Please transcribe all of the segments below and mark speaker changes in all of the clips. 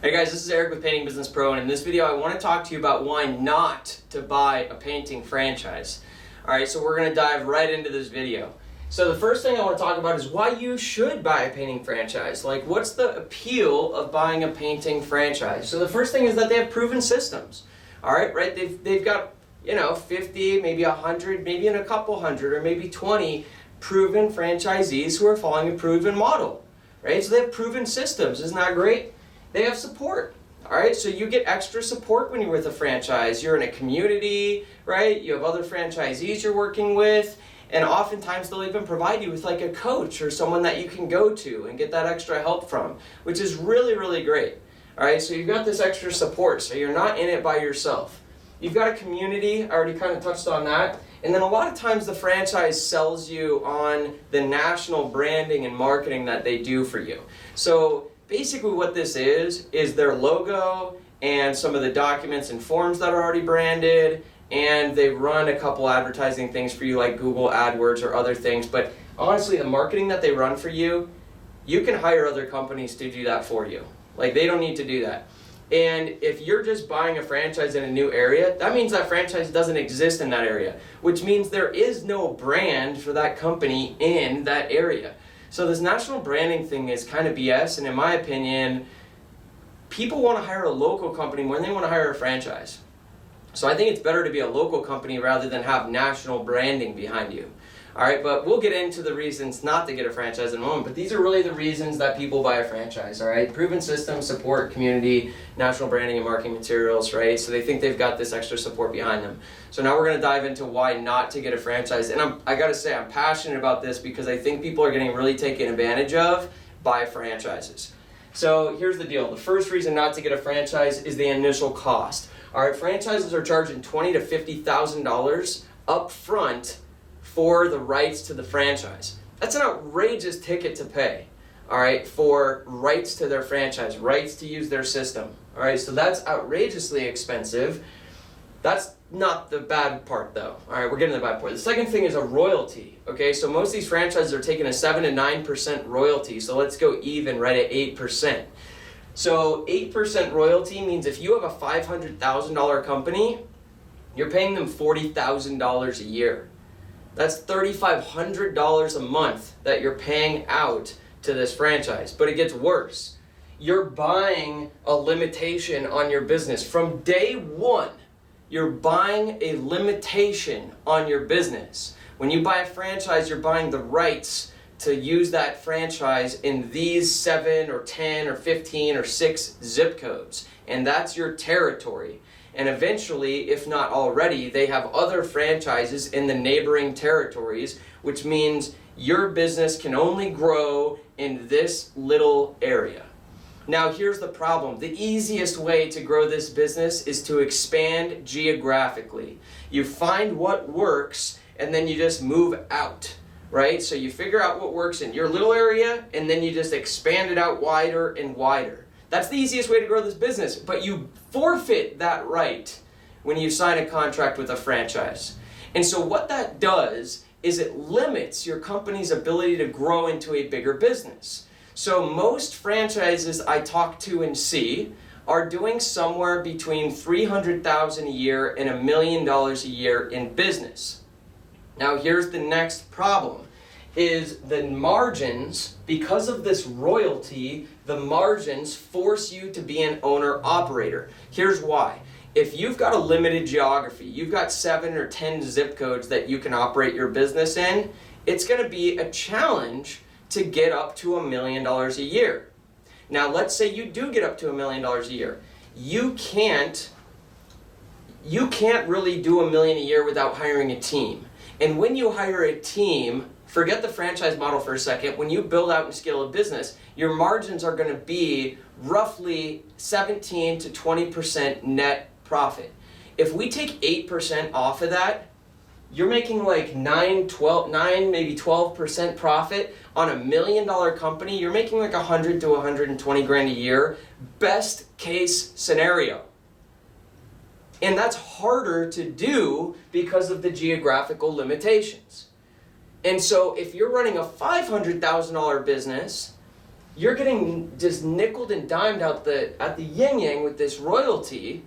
Speaker 1: Hey guys, this is Eric with Painting Business Pro, and in this video I want to talk to you about why not to buy a painting franchise. Alright, so we're going to dive right into this video. So the first thing I want to talk about is why you should buy a painting franchise. Like, what's the appeal of buying a painting franchise? So the first thing is that they have proven systems. Alright, right? They've got, 50, maybe 100, maybe in a couple hundred, or maybe 20 proven franchisees who are following a proven model. Right? So they have proven systems. Isn't that great? They have support. Alright, so you get extra support when you're with a franchise. You're in a community, right? You have other franchisees you're working with, and oftentimes they'll even provide you with like a coach or someone that you can go to and get that extra help from, which is really, really great. Alright, so you've got this extra support, so you're not in it by yourself. You've got a community, I already kind of touched on that, and then a lot of times the franchise sells you on the national branding and marketing that they do for you. So basically what this is their logo and some of the documents and forms that are already branded, and they run a couple advertising things for you like Google AdWords or other things. But honestly, the marketing that they run for you, you can hire other companies to do that for you. Like, they don't need to do that. And if you're just buying a franchise in a new area, that means that franchise doesn't exist in that area, which means there is no brand for that company in that area. So this national branding thing is kind of BS, and in my opinion, people want to hire a local company more than they want to hire a franchise. So I think it's better to be a local company rather than have national branding behind you. Alright, but we'll get into the reasons not to get a franchise in a moment, but these are really the reasons that people buy a franchise, alright? Proven systems, support, community, national branding and marketing materials, right? So they think they've got this extra support behind them. So now we're going to dive into why not to get a franchise. And I got to say, I'm passionate about this because I think people are getting really taken advantage of by franchises. So here's the deal. The first reason not to get a franchise is the initial cost. Alright, franchises are charging $20,000 to $50,000 up front for the rights to the franchise. That's an outrageous ticket to pay, alright, for rights to their franchise, rights to use their system. Alright, so that's outrageously expensive. That's not the bad part though. Alright, we're getting to the bad part. The second thing is a royalty. Okay, so most of these franchises are taking a 7 to 9% royalty, so let's go even right at 8%. So 8% royalty means if you have a $500,000 company, you're paying them $40,000 a year. That's $3,500 a month that you're paying out to this franchise. But it gets worse. You're buying a limitation on your business. From day one, you're buying a limitation on your business. When you buy a franchise, you're buying the rights to use that franchise in these 7 or 10 or 15 or 6 zip codes. And that's your territory. And eventually, if not already, they have other franchises in the neighboring territories, which means your business can only grow in this little area. Now, here's the problem. The easiest way to grow this business is to expand geographically. You find what works, and then you just move out, right? So you figure out what works in your little area, and then you just expand it out wider and wider. That's the easiest way to grow this business, but you forfeit that right when you sign a contract with a franchise. And so what that does is it limits your company's ability to grow into a bigger business. So most franchises I talk to and see are doing somewhere between $300,000 a year and $1 million a year in business. Now here's the next problem. Is the margins, because of this royalty, the margins force you to be an owner-operator. Here's why. If you've got a limited geography, you've got 7 or 10 zip codes that you can operate your business in, it's going to be a challenge to get up to $1 million a year. Now let's say you do get up to $1 million a year. You can't really do $1 million a year without hiring a team. And when you hire a team, forget the franchise model for a second. When you build out and scale a business, your margins are going to be roughly 17 to 20% net profit. If we take 8% off of that, you're making like 9, maybe 12% profit on $1 million company. You're making like 100 to 120 grand a year. Best case scenario. And that's harder to do because of the geographical limitations. And so if you're running a $500,000 business, you're getting just nickeled and dimed out at the yin-yang with this royalty,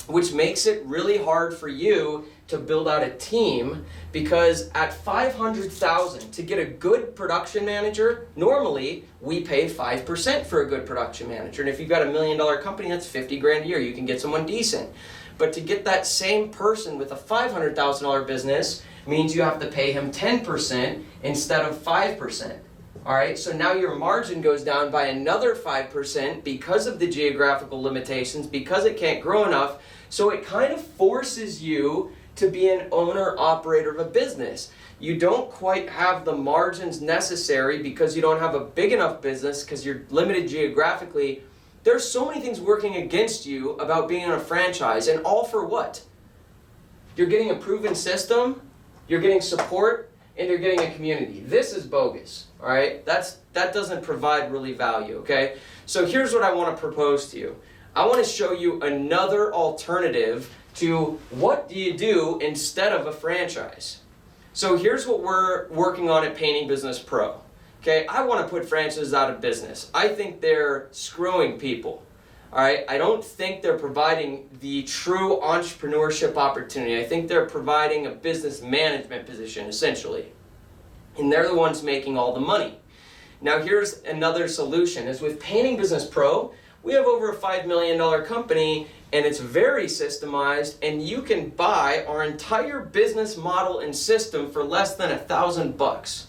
Speaker 1: which makes it really hard for you to build out a team, because at $500,000 to get a good production manager, normally we pay 5% for a good production manager. And if you've got $1 million company, that's 50 grand a year. You can get someone decent. But to get that same person with a $500,000 business means you have to pay him 10% instead of 5%. All right, so now your margin goes down by another 5% because of the geographical limitations, because it can't grow enough. So it kind of forces you to be an owner-operator of a business. You don't quite have the margins necessary because you don't have a big enough business, because you're limited geographically. There's so many things working against you about being in a franchise, and all for what? You're getting a proven system, you're getting support, and you're getting a community. This is bogus, all right? That doesn't provide really value, okay? So here's what I want to propose to you. I want to show you another alternative to what do you do instead of a franchise. So here's what we're working on at Painting Business Pro. Okay, I want to put franchises out of business. I think they're screwing people. All right, I don't think they're providing the true entrepreneurship opportunity. I think they're providing a business management position, essentially. And they're the ones making all the money. Now here's another solution, is with Painting Business Pro, we have over a $5 million company, and it's very systemized, and you can buy our entire business model and system for less than $1,000.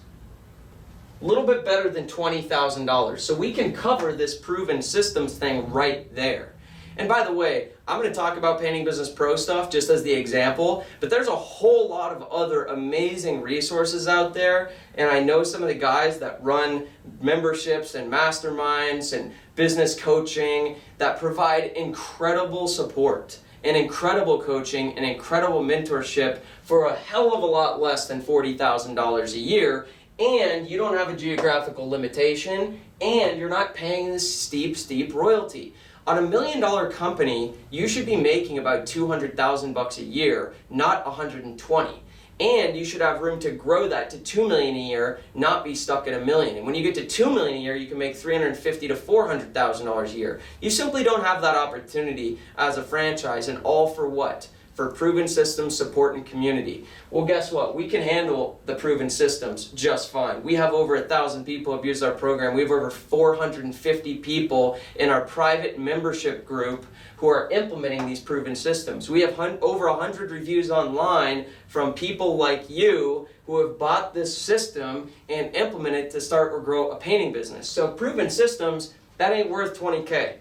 Speaker 1: A little bit better than $20,000. So we can cover this proven systems thing right there. And by the way, I'm going to talk about Painting Business Pro stuff just as the example, but there's a whole lot of other amazing resources out there, and I know some of the guys that run memberships and masterminds and business coaching that provide incredible support and incredible coaching and incredible mentorship for a hell of a lot less than $40,000 a year, and you don't have a geographical limitation, and you're not paying this steep royalty. On $1 million company, you should be making about $200,000 a year, not 120. And you should have room to grow that to $2 million a year, not be stuck at $1 million. And when you get to $2 million a year, you can make $350,000 to $400,000 a year. You simply don't have that opportunity as a franchise, and all for what? For proven systems, support, and community. Well, guess what? We can handle the proven systems just fine. We have over 1,000 people who have used our program. We have over 450 people in our private membership group who are implementing these proven systems. We have over 100 reviews online from people like you who have bought this system and implemented it to start or grow a painting business. So proven systems, that ain't worth 20K.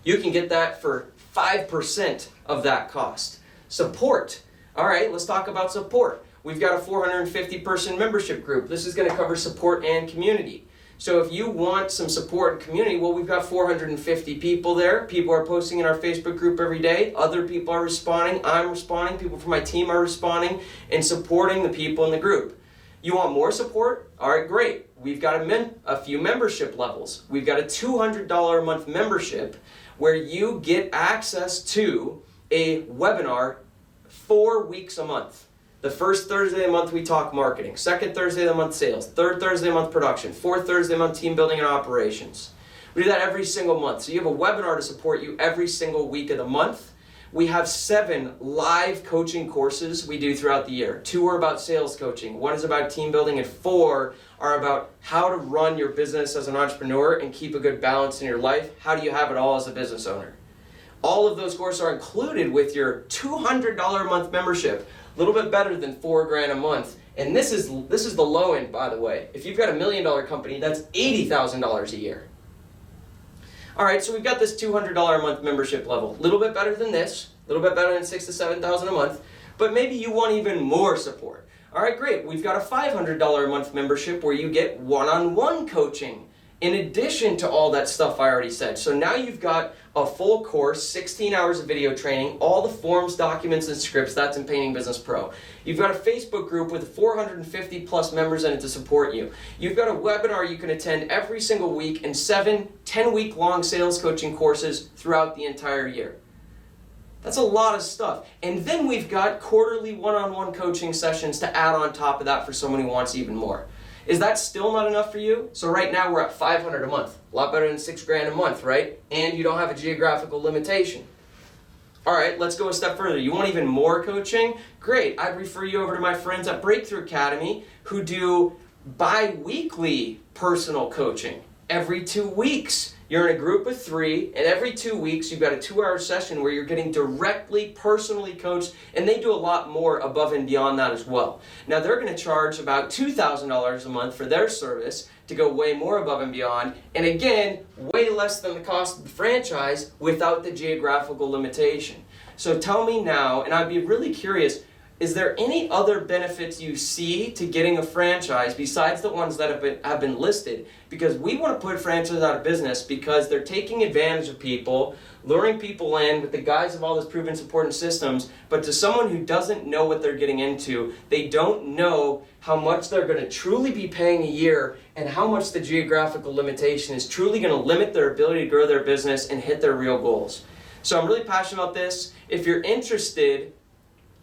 Speaker 1: You can get that for 5% of that cost. Support. All right, let's talk about support. We've got a 450-person membership group. This is going to cover support and community. So if you want some support and community, well, we've got 450 people there. People are posting in our Facebook group every day. Other people are responding. I'm responding. People from my team are responding and supporting the people in the group. You want more support? All right, great. We've got a few membership levels. We've got a $200 a month membership where you get access to a webinar 4 weeks a month. The first Thursday of the month we talk marketing, second Thursday of the month sales, third Thursday of the month production, fourth Thursday of the month team building and operations. We do that every single month. So you have a webinar to support you every single week of the month. We have 7 live coaching courses we do throughout the year. 2 are about sales coaching, 1 is about team building, and 4 are about how to run your business as an entrepreneur and keep a good balance in your life. How do you have it all as a business owner? All of those courses are included with your $200 a month membership. A little bit better than $4 grand a month. And this is the low end, by the way. If you've got $1 million company, that's $80,000 a year. All right, so we've got this $200 a month membership level. A little bit better than this, a little bit better than $6,000 to $7,000 a month, but maybe you want even more support. All right, great. We've got a $500 a month membership where you get one-on-one coaching in addition to all that stuff I already said. So now you've got a full course, 16 hours of video training, all the forms, documents, and scripts. That's in Painting Business Pro. You've got a Facebook group with 450 plus members in it to support you. You've got a webinar you can attend every single week and 7 10-week long sales coaching courses throughout the entire year. That's a lot of stuff. And then we've got quarterly one-on-one coaching sessions to add on top of that for someone who wants even more. Is that still not enough for you? So right now we're at $500 a month. A lot better than $6,000 a month, right? And you don't have a geographical limitation. All right, let's go a step further. You want even more coaching? Great. I'd refer you over to my friends at Breakthrough Academy who do bi-weekly personal coaching. Every 2 weeks, you're in a group of 3, and every 2 weeks, you've got a 2-hour session where you're getting directly, personally coached, and they do a lot more above and beyond that as well. Now, they're going to charge about $2,000 a month for their service to go way more above and beyond, and again, way less than the cost of the franchise without the geographical limitation. So tell me now, and I'd be really curious, is there any other benefits you see to getting a franchise besides the ones that have been listed? Because we want to put franchises out of business because they're taking advantage of people, luring people in with the guise of all this proven support and systems, but to someone who doesn't know what they're getting into, they don't know how much they're going to truly be paying a year and how much the geographical limitation is truly going to limit their ability to grow their business and hit their real goals. So I'm really passionate about this. If you're interested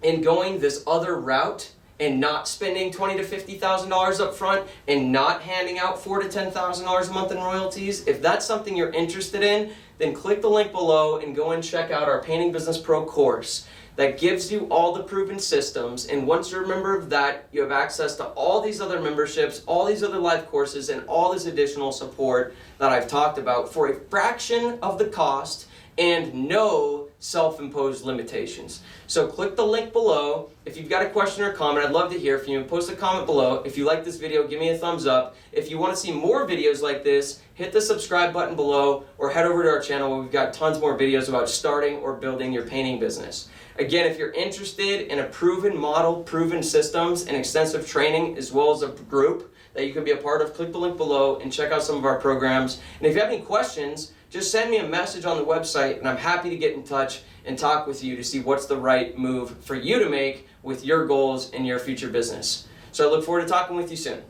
Speaker 1: in going this other route and not spending $20,000 to $50,000 up front and not handing out $4,000 to $10,000 a month in royalties, if that's something you're interested in, then click the link below and go and check out our Painting Business Pro course that gives you all the proven systems. And once you're a member of that, you have access to all these other memberships, all these other live courses, and all this additional support that I've talked about for a fraction of the cost and no self-imposed limitations. So click the link below. If you've got a question or comment, I'd love to hear from you. Post a comment below. If you like this video, give me a thumbs up. If you want to see more videos like this, hit the subscribe button below or head over to our channel where we've got tons more videos about starting or building your painting business. Again, if you're interested in a proven model, proven systems, and extensive training, as well as a group that you can be a part of, click the link below and check out some of our programs. And if you have any questions, just send me a message on the website and I'm happy to get in touch and talk with you to see what's the right move for you to make with your goals and your future business. So I look forward to talking with you soon.